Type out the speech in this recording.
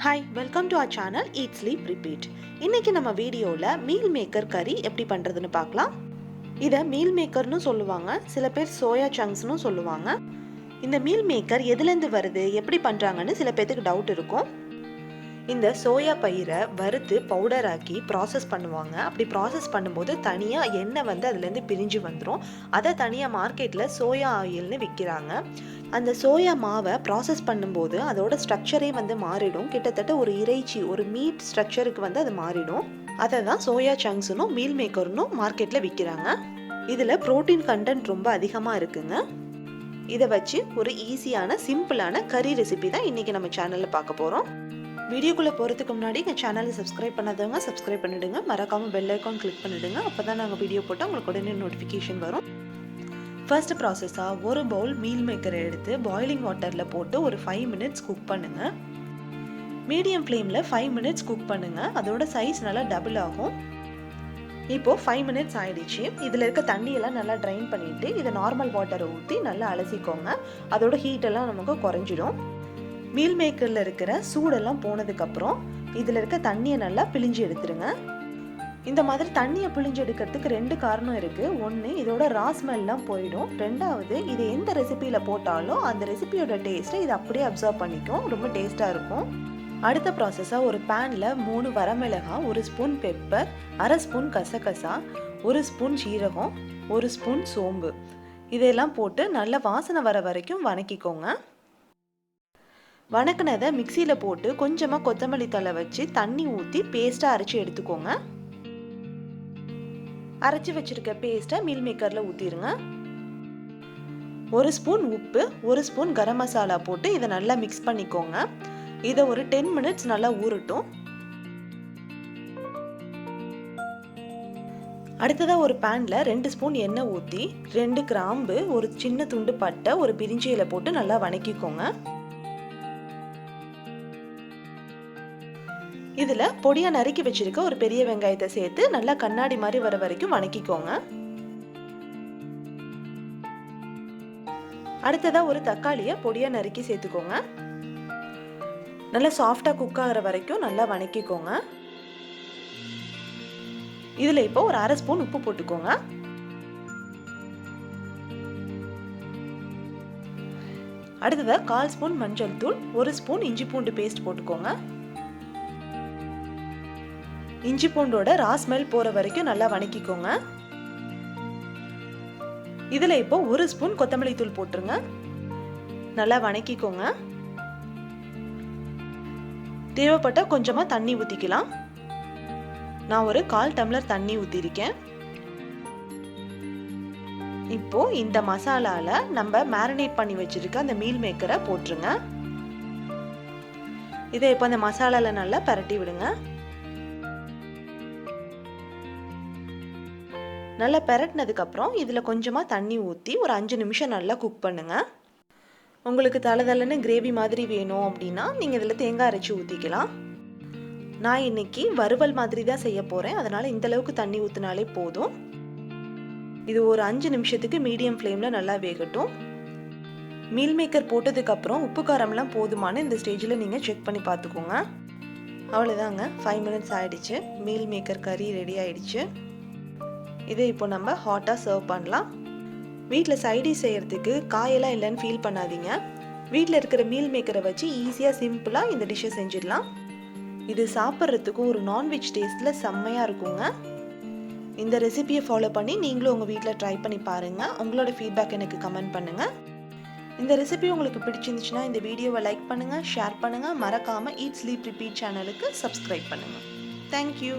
Hi, welcome to our channel Eat Sleep Repeat. இன்னைக்கு நம்ம வீடியோல மீல் மேக்கர் கறி எப்படி பண்றதுன்னு பார்க்கலாம். இத மீல் மேக்கர்னு சொல்லுவாங்க. சில பேர் சோயா சங்க்ஸ்னு சொல்லுவாங்க. இந்த மீல் மேக்கர் எதுல இருந்து வருது, எப்படி பண்றாங்கன்னு சில பேருக்கு டவுட் இருக்கும். இந்த சோயா பயிரை வறுத்து பவுடர் ஆக்கி ப்ராசஸ் பண்ணுவாங்க. அப்படி ப்ராசஸ் பண்ணும்போது தனியாக எண்ணெய் அதுலேருந்து பிரிஞ்சு வந்துடும். அதை தனியாக மார்க்கெட்டில் சோயா ஆயில்னு விற்கிறாங்க. அந்த சோயா மாவை ப்ராசஸ் பண்ணும்போது அதோட ஸ்ட்ரக்சரே மாறிடும். கிட்டத்தட்ட ஒரு இறைச்சி, ஒரு மீட் ஸ்ட்ரக்சருக்கு அது மாறிடும். அதை தான் சோயா சங்க்ஸ்னும் மீல் மேக்கர்னும் மார்க்கெட்டில் விற்கிறாங்க. இதில் ப்ரோட்டீன் கண்டென்ட் ரொம்ப அதிகமாக இருக்குங்க. இதை வச்சு ஒரு ஈஸியான சிம்பிளான கறி ரெசிபி தான் இன்றைக்கி நம்ம சேனலில் பார்க்க போகிறோம். வீடியோக்குள்ளே போகிறதுக்கு முன்னாடி எங்கள் சேனலை சப்ஸ்கிரைப் பண்ணாதவங்க சப்ஸ்கிரைப் பண்ணிவிடுங்க. மறக்காமல் பெல் ஐக்கான் கிளிக் பண்ணிவிடுங்க. அப்போ தான் நாங்கள் வீடியோ போட்டால் உங்களுக்கு உடனே நோட்டிஃபிகேஷன் வரும். ஃபர்ஸ்ட் ப்ராசஸாக ஒரு பவுல் மீல் மேக்கரை எடுத்து பாயிலிங் வாட்டரில் போட்டு ஒரு 5 மினிட்ஸ் குக் பண்ணுங்கள். மீடியம் ஃப்ளேமில் 5 மினிட்ஸ் குக் பண்ணுங்கள். அதோட சைஸ் நல்லா டபுள் ஆகும். இப்போது 5 மினிட்ஸ் ஆயிடுச்சு. இதில் இருக்க தண்ணியெல்லாம் நல்லா ட்ரைன் பண்ணிவிட்டு இதை நார்மல் வாட்டரை ஊற்றி நல்லா அலசிக்கோங்க. அதோட ஹீட்டெல்லாம் நமக்கு குறைஞ்சிடும். மீல் மேக்கரில் இருக்கிற சூடெல்லாம் போனதுக்கப்புறம் இதில் இருக்க தண்ணியை நல்லா பிழிஞ்சு எடுத்துருங்க. இந்த மாதிரி தண்ணியை பிழிஞ்சு எடுக்கிறதுக்கு 2 காரணம் இருக்குது. ஒன்று, இதோட ராஸ்மெல்லாம் போயிடும். 2வது, இது எந்த ரெசிபியில் போட்டாலும் அந்த ரெசிபியோட டேஸ்ட்டை இது அப்படியே அப்சர்வ் பண்ணிக்கும். ரொம்ப டேஸ்ட்டாக இருக்கும். அடுத்த ப்ராசஸாக ஒரு பேனில் 3 வரமிளகாய், 1 ஸ்பூன் பெப்பர், 1/2 ஸ்பூன் கசகசா, 1 ஸ்பூன் சீரகம், 1 ஸ்பூன் சோம்பு இதெல்லாம் போட்டு நல்லா வாசனை வர வரைக்கும் வணக்கிக்கோங்க. வணக்கினதை மிக்சியில் போட்டு கொஞ்சமாக கொத்தமல்லி தழை வச்சு தண்ணி ஊற்றி பேஸ்ட்டாக அரைச்சி எடுத்துக்கோங்க. அரைச்சி வச்சிருக்க பேஸ்ட்டை மீல் மேக்கரில் ஊற்றிடுங்க. 1 ஸ்பூன் உப்பு, 1 ஸ்பூன் கரம் மசாலா போட்டு இதை நல்லா மிக்ஸ் பண்ணிக்கோங்க. இதை ஒரு 10 மினிட்ஸ் நல்லா ஊறட்டும். அடுத்ததாக ஒரு பேனில் 2 ஸ்பூன் எண்ணெய் ஊற்றி 2 கிராம்பு, ஒரு சின்ன துண்டு பட்டை, ஒரு பிரிஞ்சி இலை போட்டு நல்லா வணக்கிக்கோங்க. இதில் பொடியாக நறுக்கி வச்சிருக்க ஒரு பெரிய வெங்காயத்தை சேர்த்து நல்லா கண்ணாடி மாதிரி வர வரைக்கும் வணக்கிக்கோங்க. அடுத்ததாக ஒரு தக்காளியை பொடியாக நறுக்கி சேர்த்துக்கோங்க. நல்லா சாஃப்டாக குக் ஆகிற வரைக்கும் நல்லா வணக்கிக்கோங்க. இதில் இப்போ ஒரு 1/2 ஸ்பூன் உப்பு போட்டுக்கோங்க. அடுத்ததாக 1/4 ஸ்பூன் மஞ்சள் தூள், 1 ஸ்பூன் இஞ்சி பூண்டு பேஸ்ட் போட்டுக்கோங்க. இஞ்சி பூண்டோட ரா ஸ்மெல் போகிற வரைக்கும் நல்லா வணக்கிக்கோங்க. இதில் இப்போ 1 ஸ்பூன் கொத்தமல்லி தூள் போட்டுருங்க. நல்லா வணக்கிக்கோங்க. தேவைப்பட்ட கொஞ்சமாக தண்ணி ஊற்றிக்கலாம். நான் ஒரு 1/4 டம்ளர் தண்ணி ஊற்றிருக்கேன். இப்போ இந்த மசாலாவில் நம்ம மேரினேட் பண்ணி வச்சிருக்க அந்த மீல் மேக்கரை போட்டுருங்க. இதை இப்போ அந்த மசாலாவில் நல்லா பரட்டி விடுங்க. நல்லா பெரட்டினதுக்கப்புறம் இதில் கொஞ்சமாக தண்ணி ஊற்றி ஒரு 5 நிமிஷம் நல்லா குக் பண்ணுங்கள். உங்களுக்கு தளதளன்னு கிரேவி மாதிரி வேணும் அப்படின்னா நீங்கள் இதில் தேங்காய் அரைச்சி ஊற்றிக்கலாம். நான் இன்னைக்கு வறுவல் மாதிரி தான் செய்ய போகிறேன். அதனால் இந்தளவுக்கு தண்ணி ஊற்றினாலே போதும். இது ஒரு 5 நிமிஷத்துக்கு மீடியம் ஃப்ளேமில் நல்லா வேகட்டும். மீல் மேக்கர் போட்டதுக்கப்புறம் உப்பு காரம்லாம் போதுமான இந்த ஸ்டேஜில் நீங்கள் செக் பண்ணி பார்த்துக்கோங்க. அவ்வளோதாங்க, 5 மினிட்ஸ் ஆகிடுச்சு. மீல் மேக்கர் கறி ரெடி ஆகிடுச்சு. இதை இப்போ நம்ம ஹாட்டாக சர்வ் பண்ணலாம். வீட்டில் சைடிஷ் செய்கிறதுக்கு காயெல்லாம் இல்லைன்னு ஃபீல் பண்ணாதீங்க. வீட்டில் இருக்கிற மீல் மேக்கரை வச்சு ஈஸியாக சிம்பிளாக இந்த டிஷ்ஷை செஞ்சிடலாம். இது சாப்பிட்றதுக்கு ஒரு நான்வெஜ் டேஸ்ட்டில் செம்மையாக இருக்குங்க. இந்த ரெசிபியை ஃபாலோ பண்ணி நீங்களும் உங்கள் வீட்டில் ட்ரை பண்ணி பாருங்கள். உங்களோட ஃபீட்பேக் எனக்கு கமெண்ட் பண்ணுங்கள். இந்த ரெசிபி உங்களுக்கு பிடிச்சிருந்துச்சுன்னா இந்த வீடியோவை லைக் பண்ணுங்கள், ஷேர் பண்ணுங்கள். மறக்காமல் ஈட் ஸ்லீப் ரிப்பீட் சேனலுக்கு சப்ஸ்கிரைப் பண்ணுங்கள். தேங்க்யூ.